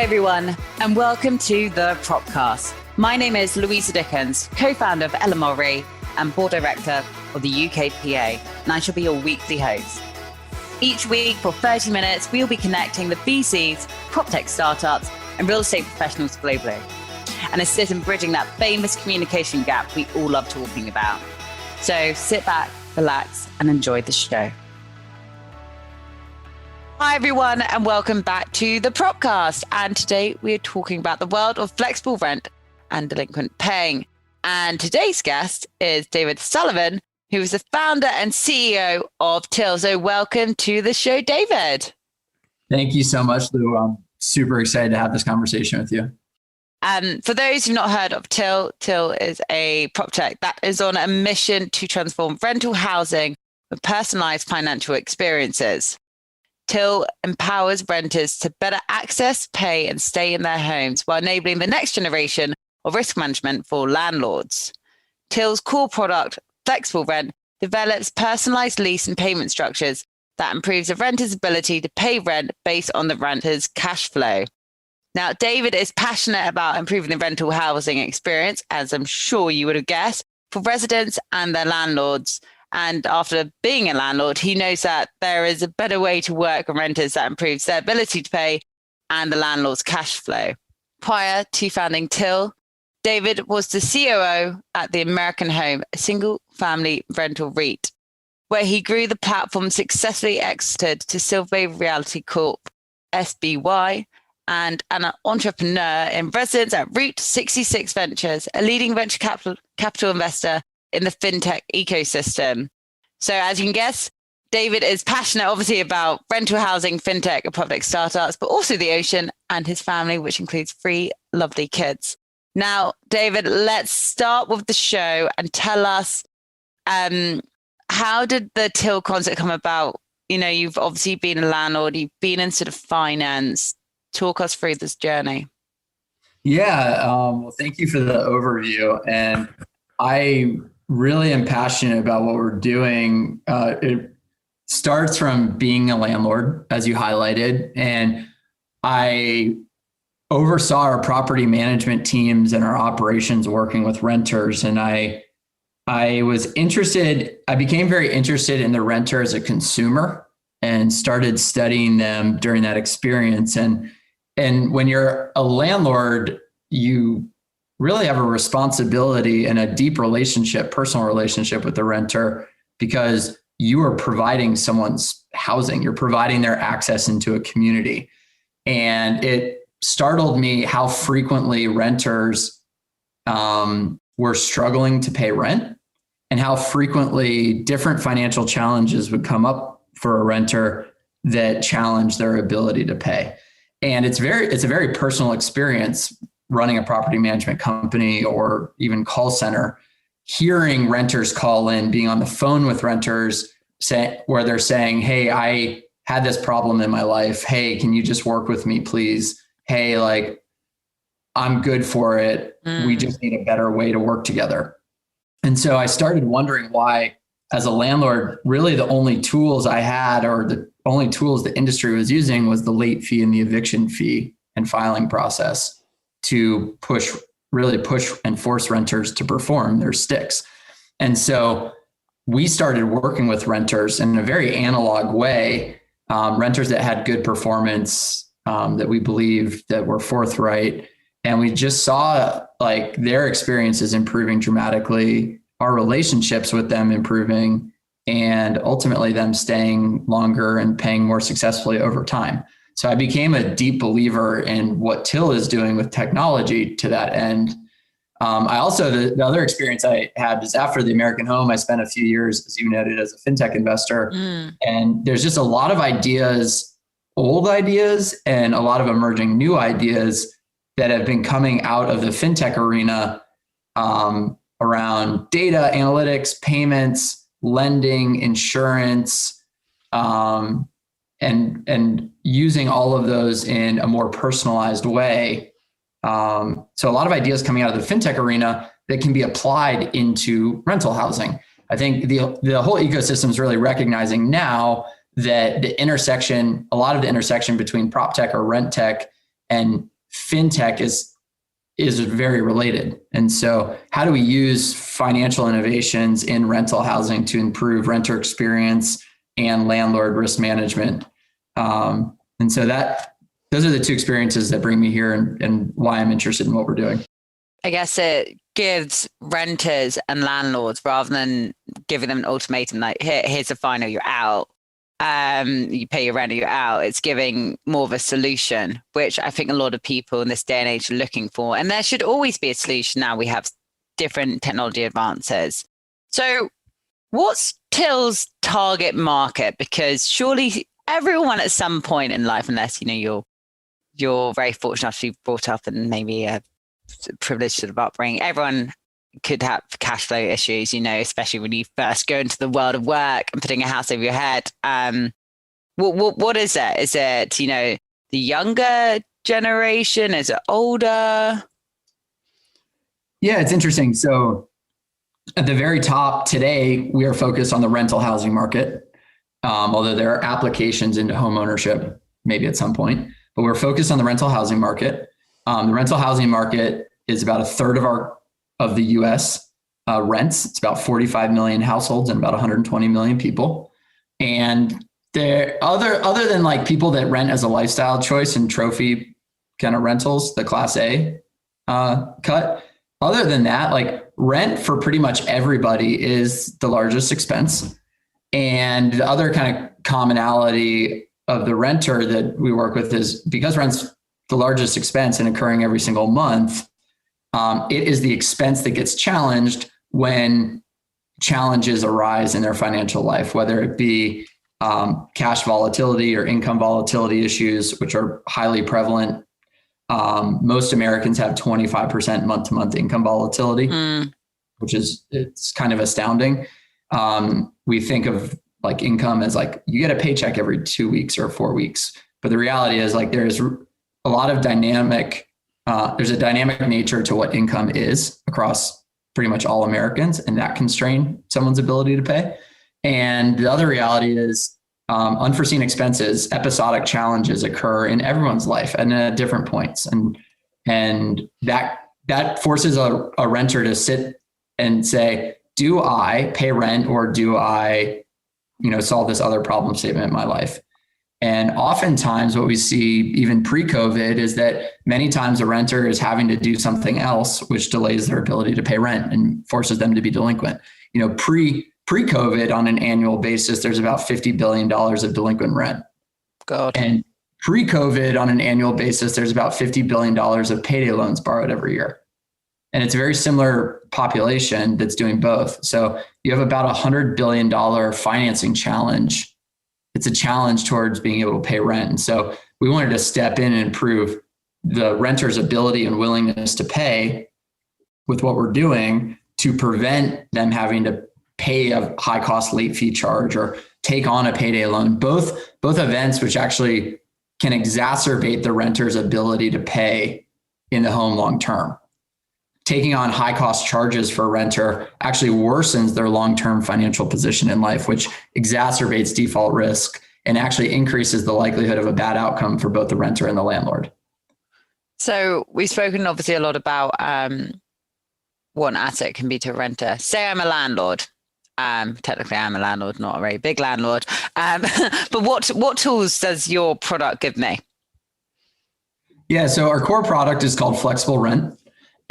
everyone, and welcome to the Propcast. My name is Louisa Dickens, co-founder of Ella Mulry and board director of the UKPA, and I shall be your weekly host. Each week for 30 minutes, we'll be connecting the VCs, prop tech startups, and real estate professionals globally, and assist in bridging that famous communication gap we all love talking about. So sit back, relax, and enjoy the show. Hi, everyone, and welcome back to the Propcast. And today we're talking about the world of flexible rent and delinquent paying. And today's guest is David Sullivan, who is the founder and CEO of Till. So welcome to the show, David. Thank you so much, Lou. I'm super excited to have this conversation with you. For those who've not heard of Till, Till is a prop tech that is on a mission to transform rental housing with personalized financial experiences. Till empowers renters to better access, pay, and stay in their homes while enabling the next generation of risk management for landlords. Till's core product, Flexible Rent, develops personalized lease and payment structures that improves the renter's ability to pay rent based on the renter's cash flow. Now, David is passionate about improving the rental housing experience, as I'm sure you would have guessed, for residents and their landlords. And after being a landlord, he knows that there is a better way to work with renters that improves their ability to pay and the landlord's cash flow. Prior to founding Till, David was the COO at the American Home, a single-family rental REIT, where he grew the platform, successfully exited to Silver Realty Corp, SBY, and an entrepreneur in residence at Route 66 Ventures, a leading venture capital investor in the fintech ecosystem. So as you can guess, David is passionate obviously about rental housing, fintech, and prop tech startups, but also the ocean and his family, which includes 3 lovely kids. Now, David, let's start with the show and tell us, how did the Till concept come about? You know, you've obviously been a landlord, you've been in sort of finance. Talk us through this journey. Yeah, well, thank you for the overview. And I really am passionate about what we're doing. It starts from being a landlord, as you highlighted, and I oversaw our property management teams and our operations working with renters. And I became very interested in the renter as a consumer and started studying them during that experience. And when you're a landlord, you really have a responsibility and a deep relationship, personal relationship with the renter, because you are providing someone's housing, you're providing their access into a community. And it startled me how frequently renters were struggling to pay rent and how frequently different financial challenges would come up for a renter that challenge their ability to pay. And it's a very personal experience running a property management company or even call center, hearing renters call in, being on the phone with renters where they're saying, hey, I had this problem in my life. Hey, can you just work with me, please? Hey, like, I'm good for it. We just need a better way to work together. And so I started wondering why, as a landlord, really the only tools I had, or the only tools the industry was using, was the late fee and the eviction fee and filing process to really push and force renters to perform their sticks. And so we started working with renters in a very analog way, renters that had good performance, that we believed that were forthright. And we just saw like their experiences improving dramatically, our relationships with them improving, and ultimately them staying longer and paying more successfully over time. So I became a deep believer in what Till is doing with technology to that end. I also, the other experience I had is after the American Home, I spent a few years, as you noted, as a fintech investor. And there's just a lot of ideas, old ideas, and a lot of emerging new ideas that have been coming out of the fintech arena around data analytics, payments, lending, insurance, and using all of those in a more personalized way. So a lot of ideas coming out of the fintech arena that can be applied into rental housing. I think the whole ecosystem is really recognizing now that a lot of the intersection between prop tech or rent tech and fintech is very related. And so how do we use financial innovations in rental housing to improve renter experience and landlord risk management? And so those are the two experiences that bring me here and why I'm interested in what we're doing. I guess it gives renters and landlords, rather than giving them an ultimatum like, here's the fine or you're out, you pay your rent or you're out, it's giving more of a solution, which I think a lot of people in this day and age are looking for. And there should always be a solution now we have different technology advances. So what's Till's target market? Because surely everyone at some point in life, unless you're very fortunate to be brought up in maybe a privileged sort of upbringing, everyone could have cash flow issues, especially when you first go into the world of work and putting a house over your head. What is it? Is it, the younger generation? Is it older? Yeah, it's interesting. So at the very top today, we are focused on the rental housing market, although there are applications into home ownership maybe at some point, but we're focused on the rental housing market. The rental housing market is about a third of the U.S. Rents. It's about 45 million households and about 120 million people. And there, other than like people that rent as a lifestyle choice and trophy kind of rentals, the Class A cut. Other than that, like rent for pretty much everybody is the largest expense. And the other kind of commonality of the renter that we work with is because rent's the largest expense and occurring every single month, it is the expense that gets challenged when challenges arise in their financial life, whether it be cash volatility or income volatility issues, which are highly prevalent. Most Americans have 25% month-to-month income volatility, which it's kind of astounding. We think of like income as like you get a paycheck every 2 weeks or 4 weeks, but the reality is like there's a lot of there's a dynamic nature to what income is across pretty much all Americans, and that constrain someone's ability to pay. And the other reality is unforeseen expenses, episodic challenges occur in everyone's life and at different points. And that forces a renter to sit and say, do I pay rent or do I, solve this other problem statement in my life? And oftentimes what we see even pre-COVID is that many times a renter is having to do something else, which delays their ability to pay rent and forces them to be delinquent. Pre-COVID on an annual basis, there's about $50 billion of delinquent rent. God. And pre-COVID on an annual basis, there's about $50 billion of payday loans borrowed every year. And it's a very similar population that's doing both. So you have about $100 billion financing challenge. It's a challenge towards being able to pay rent. And so we wanted to step in and improve the renter's ability and willingness to pay with what we're doing to prevent them having to pay a high cost late fee charge or take on a payday loan, both events which actually can exacerbate the renter's ability to pay in the home long term. Taking on high cost charges for a renter actually worsens their long-term financial position in life, which exacerbates default risk and actually increases the likelihood of a bad outcome for both the renter and the landlord. So we've spoken obviously a lot about what an asset can be to a renter. Say I'm a landlord. Technically I'm a landlord, not a very big landlord. But what tools does your product give me? Yeah, so our core product is called Flexible Rent.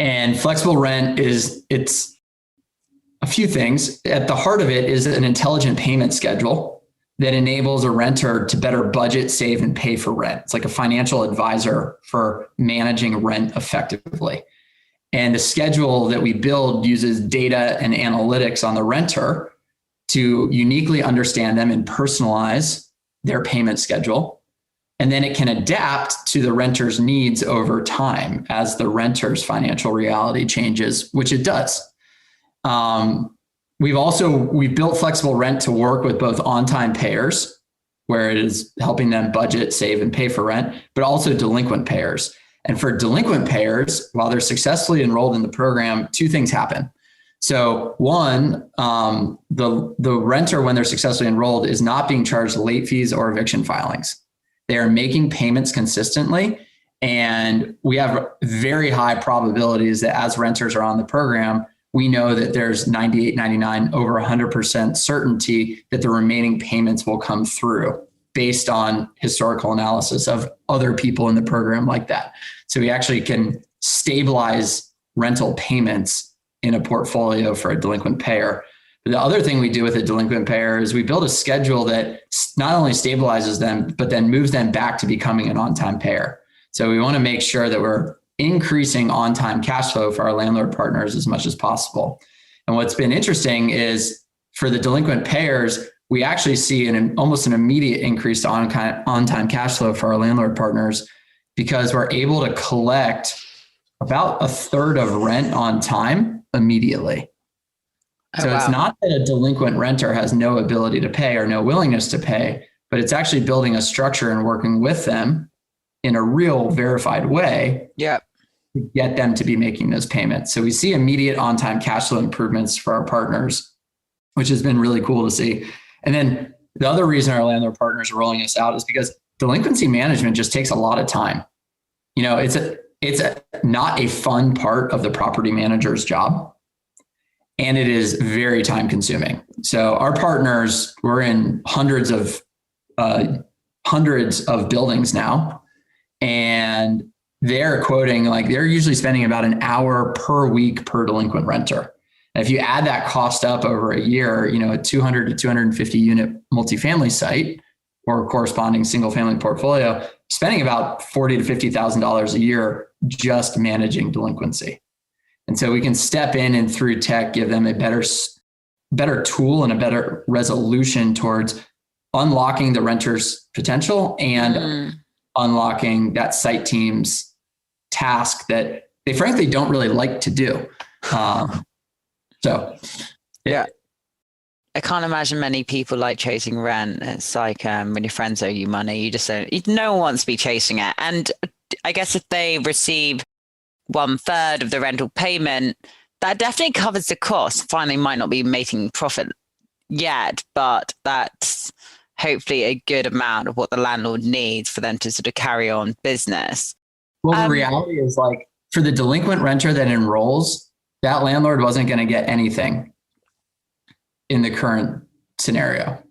And flexible rent it's a few things. At the heart of it is an intelligent payment schedule that enables a renter to better budget, save, and pay for rent. It's like a financial advisor for managing rent effectively. And the schedule that we build uses data and analytics on the renter to uniquely understand them and personalize their payment schedule. And then it can adapt to the renter's needs over time as the renter's financial reality changes, which it does. We've built Flexible Rent to work with both on-time payers, where it is helping them budget, save, and pay for rent, but also delinquent payers. And for delinquent payers, while they're successfully enrolled in the program, two things happen. So one, the renter, when they're successfully enrolled, is not being charged late fees or eviction filings. They are making payments consistently, And we have very high probabilities that as renters are on the program, we know that there's 98, 99, over 100% certainty that the remaining payments will come through based on historical analysis of other people in the program like that. So we actually can stabilize rental payments in a portfolio for a delinquent payer. But the other thing we do with a delinquent payer is we build a schedule that not only stabilizes them, but then moves them back to becoming an on-time payer. So we want to make sure that we're increasing on-time cash flow for our landlord partners as much as possible. And what's been interesting is for the delinquent payers, we actually see almost an immediate increase to on-time cash flow for our landlord partners because we're able to collect about a third of rent on time immediately. Oh, so wow. It's not that a delinquent renter has no ability to pay or no willingness to pay, but it's actually building a structure and working with them in a real verified way to get them to be making those payments. So we see immediate on-time cash flow improvements for our partners, which has been really cool to see. And then the other reason our landlord partners are rolling us out is because delinquency management just takes a lot of time. You know, it's not a fun part of the property manager's job. And it is very time consuming. So our partners, we're in hundreds of buildings now, and they're quoting, like, they're usually spending about an hour per week per delinquent renter. And if you add that cost up over a year, you know, a 200 to 250 unit multifamily site or corresponding single family portfolio, spending about $40,000 to $50,000 a year just managing delinquency. And so we can step in and through tech, give them a better tool and a better resolution towards unlocking the renter's potential and unlocking that site team's task that they frankly don't really like to do. Yeah. I can't imagine many people like chasing rent. It's like when your friends owe you money, you just don't, no one wants to be chasing it. And I guess if they receive 1/3 of the rental payment, that definitely covers the cost. Fine, they might not be making profit yet, but that's hopefully a good amount of what the landlord needs for them to sort of carry on business. Well, the reality is, like, for the delinquent renter that enrolls, that landlord wasn't going to get anything in the current scenario.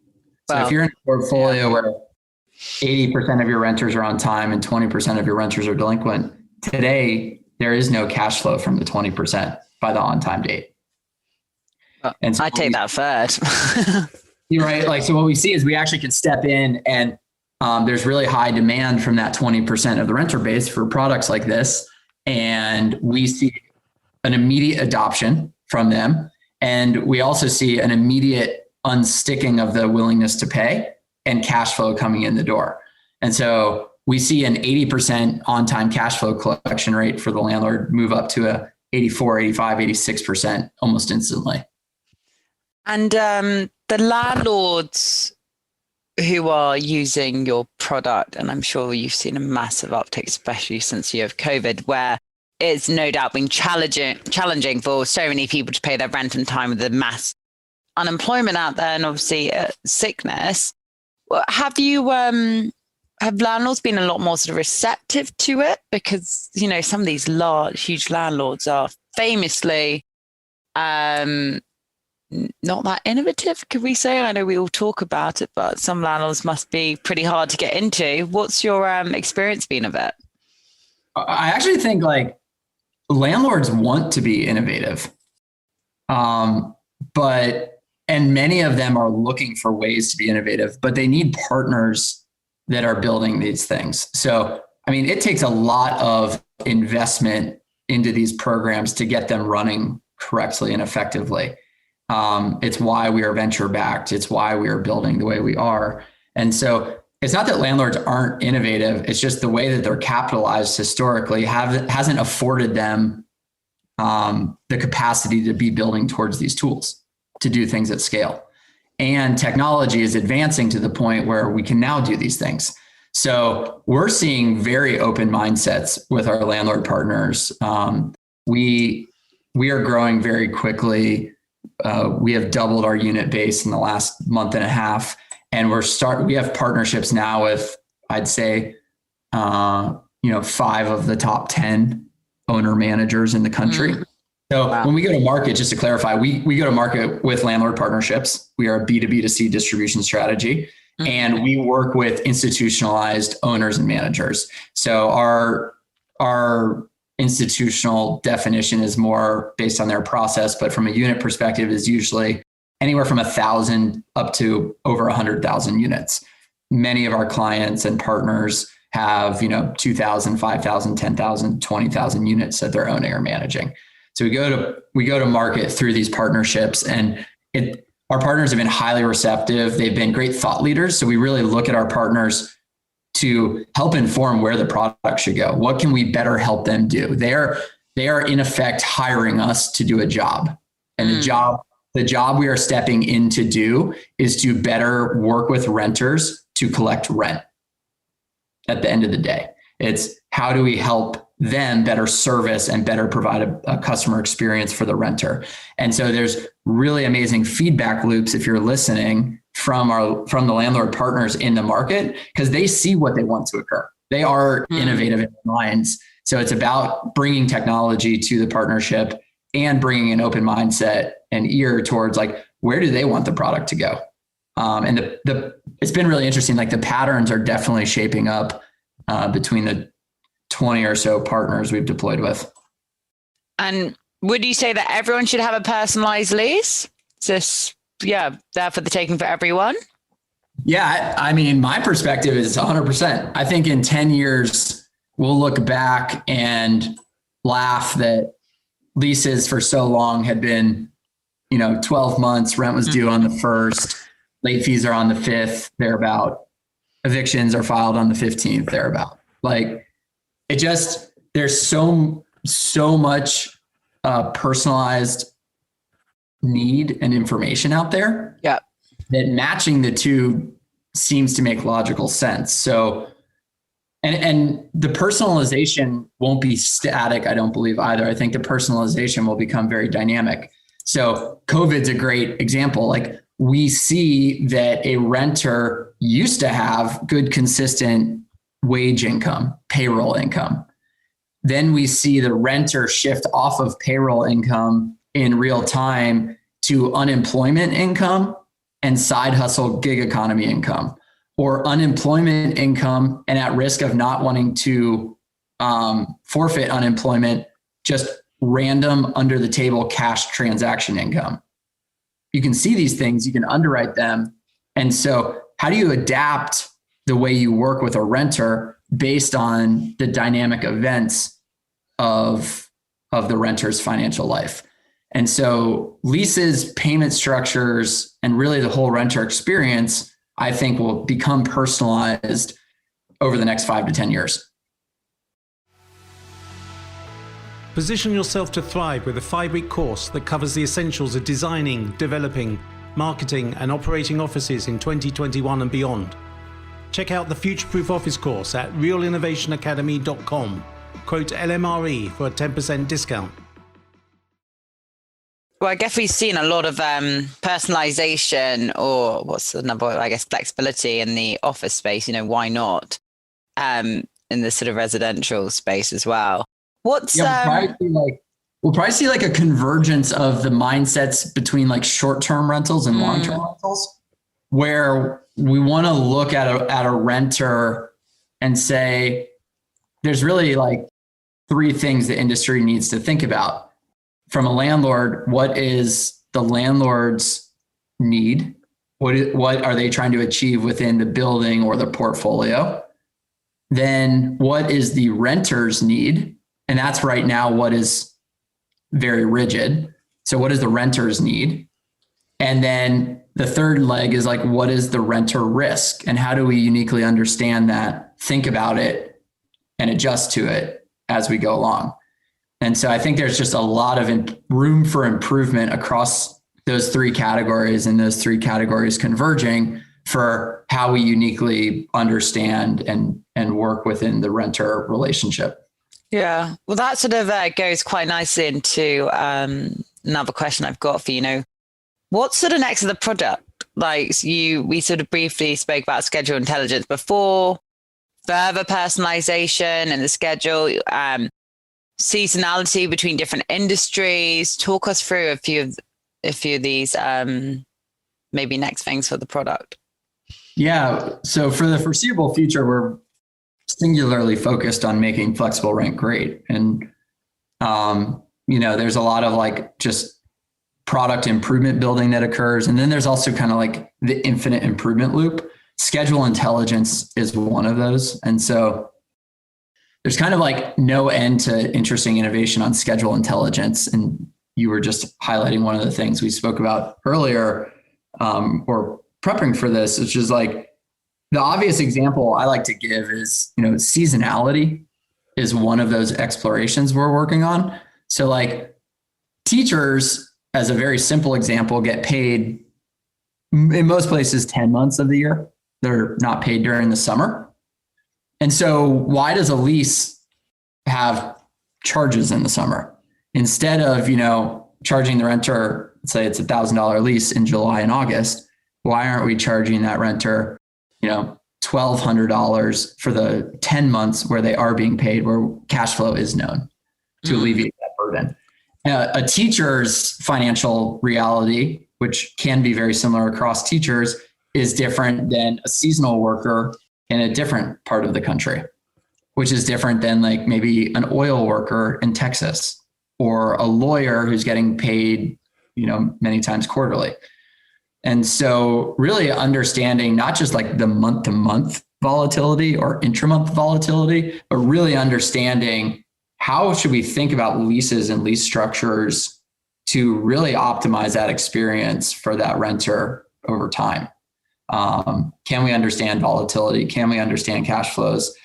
So if you're in a portfolio where 80% of your renters are on time and 20% of your renters are delinquent, today there is no cash flow from the 20% by the on-time date. And so I take that third. You're right. Like, so what we see is we actually can step in and there's really high demand from that 20% of the renter base for products like this. And we see an immediate adoption from them. And we also see an immediate unsticking of the willingness to pay and cash flow coming in the door. And so we see an 80% on-time cash flow collection rate for the landlord move up to a 84, 85, 86% almost instantly. And the landlords who are using your product, and I'm sure you've seen a massive uptick, especially since the year of COVID, where it's no doubt been challenging for so many people to pay their rent in time with the mass unemployment out there and obviously sickness. Have you have landlords been a lot more sort of receptive to it? Because, you know, some of these huge landlords are famously not that innovative, could we say? I know we all talk about it, but some landlords must be pretty hard to get into. What's your experience been of it? I actually think, like, landlords want to be innovative, and many of them are looking for ways to be innovative, but they need partners that are building these things. So, I mean, it takes a lot of investment into these programs to get them running correctly and effectively. It's why we are venture backed. It's why we are building the way we are. And so it's not that landlords aren't innovative. It's just the way that they're capitalized historically hasn't afforded them the capacity to be building towards these tools to do things at scale. And technology is advancing to the point where we can now do these things. So we're seeing very open mindsets with our landlord partners. We are growing very quickly. We have doubled our unit base in the last month and a half. And we have partnerships now with, I'd say, 5 of the top 10 owner managers in the country. So when we go to market, just to clarify, we go to market with landlord partnerships. We are a B2B2C distribution strategy, and we work with institutionalized owners and managers. So our institutional definition is more based on their process, but from a unit perspective is usually anywhere from 1,000 up to over 100,000 units. Many of our clients and partners have 2,000, 5,000, 10,000, 20,000 units that they're owning or managing. So we go to market through these partnerships, and our partners have been highly receptive. They've been great thought leaders. So we really look at our partners to help inform where the product should go. What can we better help them do? They are in effect hiring us to do a job, and the job we are stepping in to do is to better work with renters to collect rent. At the end of the day, it's how do we help them better service and better provide a customer experience for the renter. And so there's really amazing feedback loops, if you're listening, from the landlord partners in the market, because they see what they want to occur. They are innovative in their minds. So it's about bringing technology to the partnership and bringing an open mindset and ear towards where do they want the product to go. And it's been really interesting. The patterns are definitely shaping up between the 20 or so partners we've deployed with. And would you say that everyone should have a personalized lease? Is this, there for the taking for everyone? Yeah, I mean, my perspective is 100%. I think in 10 years, we'll look back and laugh that leases for so long had been, 12 months, rent was due on the 1st, late fees are on the 5th, thereabout. Evictions are filed on the 15th, thereabout. There's so much personalized need and information out there that matching the two seems to make logical sense. So, and the personalization won't be static, I don't believe either. I think the personalization will become very dynamic. So COVID's a great example. We see that a renter used to have good, consistent wage income, payroll income. Then we see the renter shift off of payroll income in real time to unemployment income and side hustle gig economy income, or unemployment income and at risk of not wanting to forfeit unemployment, just random under the table cash transaction income. You can see these things, you can underwrite them. And so how do you adapt the way you work with a renter based on the dynamic events of the renter's financial life? And so leases, payment structures, and really the whole renter experience, I think, will become personalized over the next 5 to 10 years. Position yourself to thrive with a 5-week course that covers the essentials of designing, developing, marketing, and operating offices in 2021 and beyond. Check out the Future-Proof Office course at realinnovationacademy.com. Quote LMRE for a 10% discount. Well, I guess we've seen a lot of personalization, or what's the number? I guess flexibility in the office space. Why not? In the sort of residential space as well. We'll probably see a convergence of the mindsets between short-term rentals and long-term rentals, where we want to look at a renter and say, there's really 3 things the industry needs to think about. From a landlord, what is the landlord's need? What are they trying to achieve within the building or the portfolio? Then what is the renter's need? And that's right now what is very rigid. So what does the renter's need? And then the third leg is what is the renter risk? And how do we uniquely understand that, think about it, and adjust to it as we go along? And so I think there's just a lot of room for improvement across those 3 categories, and those 3 categories converging for how we uniquely understand and work within the renter relationship. Yeah, well, that sort of goes quite nicely into another question I've got for you. What's sort of next to the product? We sort of briefly spoke about schedule intelligence before. further personalization in the schedule, seasonality between different industries. Talk us through a few of these maybe next things for the product. Yeah. So for the foreseeable future, we're singularly focused on making flexible rent great. And, there's a lot of like just product improvement building that occurs. And then there's also kind of like the infinite improvement loop. Schedule intelligence is one of those. And so there's kind of like no end to interesting innovation on schedule intelligence. And you were just highlighting one of the things we spoke about earlier, or prepping for this, which is like the obvious example I like to give is, seasonality is one of those explorations we're working on. So like teachers, as a very simple example, get paid in most places 10 months of the year. They're not paid during the summer. And so why does a lease have charges in the summer? Instead of, charging the renter, let's say it's $1,000 lease in July and August, why aren't we charging that renter, $1,200 for the 10 months where they are being paid, where cash flow is known to alleviate that burden? A teacher's financial reality, which can be very similar across teachers, is different than a seasonal worker in a different part of the country, which is different than like maybe an oil worker in Texas or a lawyer who's getting paid, many times quarterly. And so really understanding not just like the month to month volatility or intramonth volatility, but really understanding how should we think about leases and lease structures to really optimize that experience for that renter over time. Can we understand volatility? Can we understand cash flows?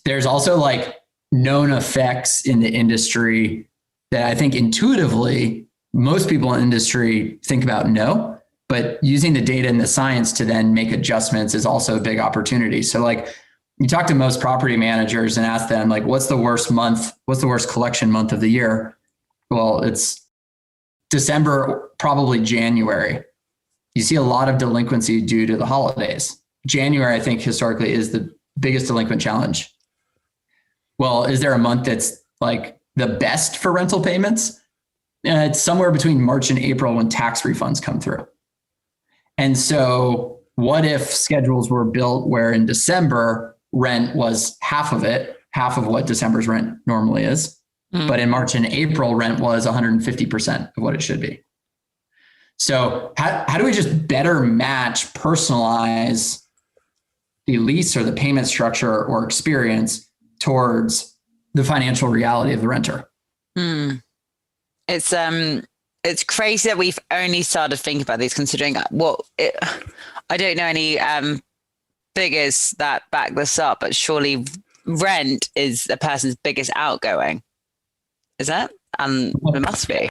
There's also like known effects in the industry that I think intuitively most people in industry think about no, but using the data and the science to then make adjustments is also a big opportunity. So like you talk to most property managers and ask them like, what's the worst month? What's the worst collection month of the year? Well, it's December, probably January. You see a lot of delinquency due to the holidays. January, I think historically is the biggest delinquent challenge. Well, is there a month that's like the best for rental payments? It's somewhere between March and April when tax refunds come through. And so what if schedules were built where in December rent was half of what December's rent normally is, but in March and April rent was 150% of what it should be. So how do we just better match, personalize the lease or the payment structure or experience towards the financial reality of the renter? It's crazy that we've only started thinking about these, considering I don't know any figures that back this up, but surely rent is a person's biggest outgoing. Is that? It must be.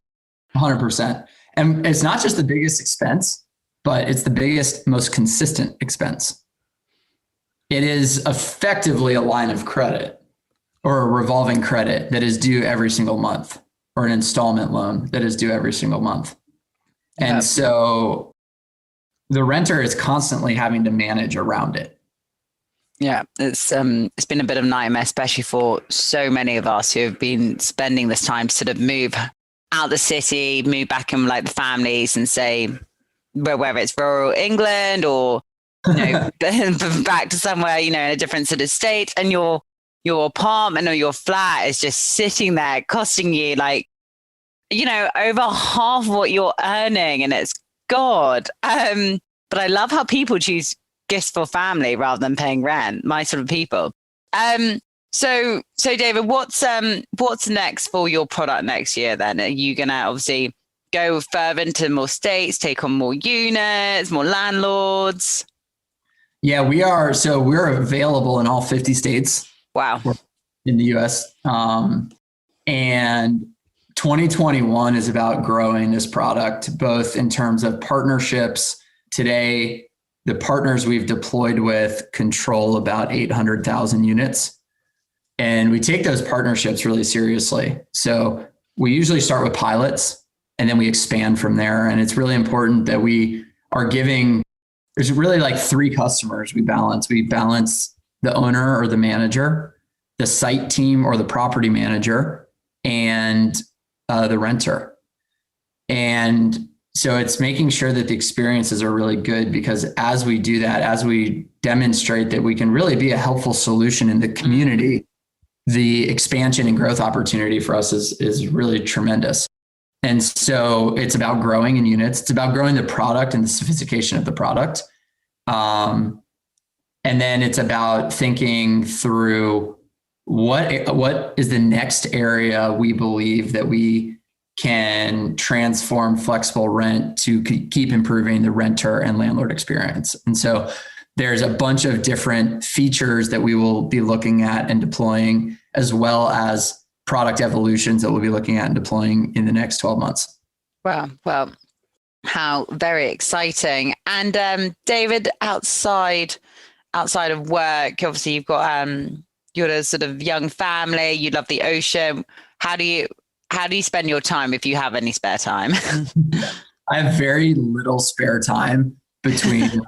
100%. And it's not just the biggest expense, but it's the biggest, most consistent expense. It is effectively a line of credit or a revolving credit that is due every single month, or an installment loan that is due every single month. And so the renter is constantly having to manage around it. Yeah, it's been a bit of a nightmare, especially for so many of us who have been spending this time to sort of move out the city, move back in like the families and say, whether it's rural England or, back to somewhere, in a different sort of state, and your apartment or your flat is just sitting there costing you like, over half what you're earning, and it's God. But I love how people choose gifts for family rather than paying rent, my sort of people. So David, what's next for your product next year then? Are you going to obviously go further into more states, take on more units, more landlords? Yeah, we are. So we're available in all 50 states. Wow. In the US. And 2021 is about growing this product, both in terms of partnerships. Today, the partners we've deployed with control about 800,000 units. And we take those partnerships really seriously. So we usually start with pilots and then we expand from there. And it's really important that we are giving, there's really like three customers we balance. We balance the owner or the manager, the site team or the property manager, and the renter. And so it's making sure that the experiences are really good, because as we do that, as we demonstrate that we can really be a helpful solution in the community, the expansion and growth opportunity for us is really tremendous. And so it's about growing in units. It's about growing the product and the sophistication of the product. And then it's about thinking through what is the next area we believe that we can transform flexible rent to keep improving the renter and landlord experience. And so there's a bunch of different features that we will be looking at and deploying, as well as product evolutions that we'll be looking at and deploying in the next 12 months. Wow. Well, how very exciting. And David, outside of work, obviously you've got you're a sort of young family, you love the ocean. How do you spend your time, if you have any spare time? I have very little spare time between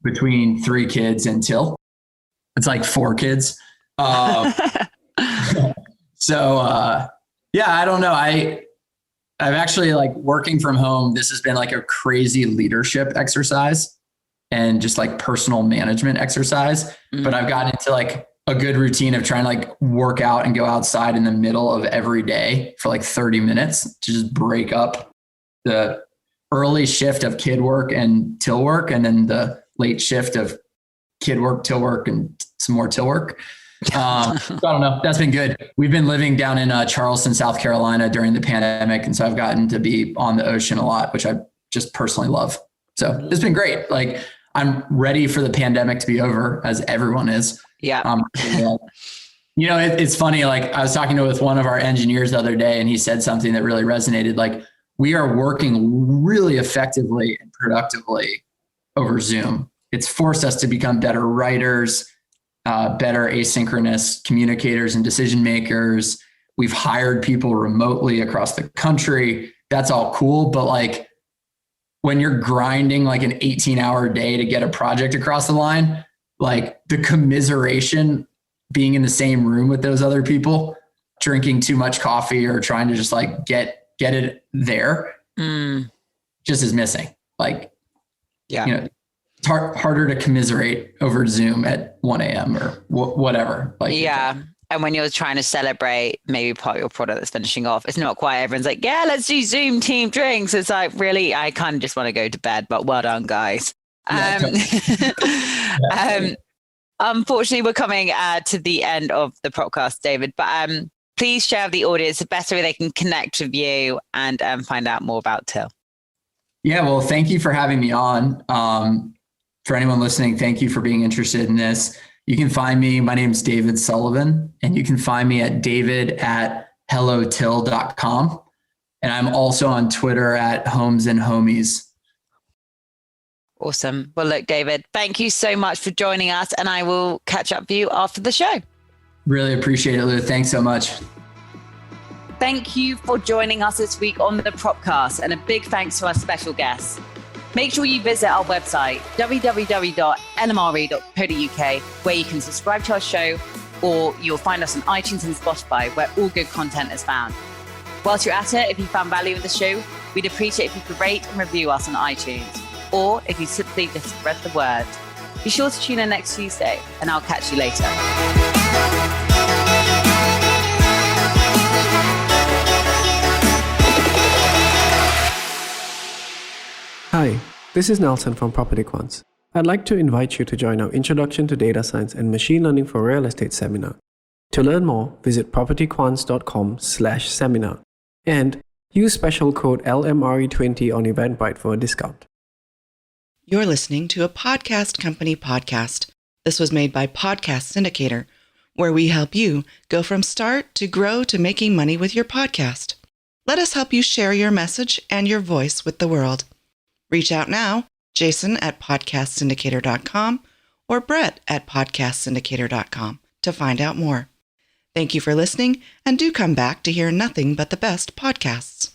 between 3 kids and Till. It's like 4 kids. So yeah, I don't know. I've actually, like, working from home, this has been like a crazy leadership exercise and just like personal management exercise. Mm-hmm. But I've gotten into like a good routine of trying to like work out and go outside in the middle of every day for like 30 minutes to just break up the early shift of kid work and till work, and then the late shift of kid work, till work, and some more till work. So I don't know. That's been good. We've been living down in Charleston, South Carolina during the pandemic. And so I've gotten to be on the ocean a lot, which I just personally love. So it's been great. Like, I'm ready for the pandemic to be over, as everyone is. Yeah. You know, it's funny. Like, I was talking with one of our engineers the other day, and he said something that really resonated. Like, we are working really effectively and productively over Zoom. It's forced us to become better writers, better asynchronous communicators and decision makers. We've hired people remotely across the country. That's all cool. But like, when you're grinding like an 18-hour day to get a project across the line, like, the commiseration being in the same room with those other people, drinking too much coffee or trying to just like get it there, just is missing. Like, yeah, you know, it's harder to commiserate over Zoom at 1 a.m. or whatever. Like, yeah. And when you're trying to celebrate maybe part of your product that's finishing off, it's not quite, everyone's like, yeah, let's do Zoom team drinks. It's like, really, I kind of just want to go to bed, but well done, guys. Unfortunately, we're coming to the end of the podcast, David, but please share with the audience the best way they can connect with you and find out more about Till. Yeah, well, thank you for having me on. For anyone listening, thank you for being interested in this. You can find me. My name's David Sullivan, and you can find me at david@hellotill.com. And I'm also on Twitter at Homes and Homies. Awesome. Well, look, David, thank you so much for joining us, and I will catch up with you after the show. Really appreciate it, Lou. Thanks so much. Thank you for joining us this week on the Propcast, and a big thanks to our special guests. Make sure you visit our website, www.lmre.co.uk, where you can subscribe to our show, or you'll find us on iTunes and Spotify, where all good content is found. Whilst you're at it, if you found value in the show, we'd appreciate if you could rate and review us on iTunes, or if you simply just spread the word. Be sure to tune in next Tuesday, and I'll catch you later. Hi, this is Nelson from Property Quants. I'd like to invite you to join our Introduction to Data Science and Machine Learning for Real Estate seminar. To learn more, visit propertyquants.com/seminar and use special code LMRE20 on Eventbrite for a discount. You're listening to a podcast company podcast. This was made by Podcast Syndicator, where we help you go from start to grow to making money with your podcast. Let us help you share your message and your voice with the world. Reach out now, Jason at podcastsyndicator.com or Brett at podcastsyndicator.com to find out more. Thank you for listening, and do come back to hear nothing but the best podcasts.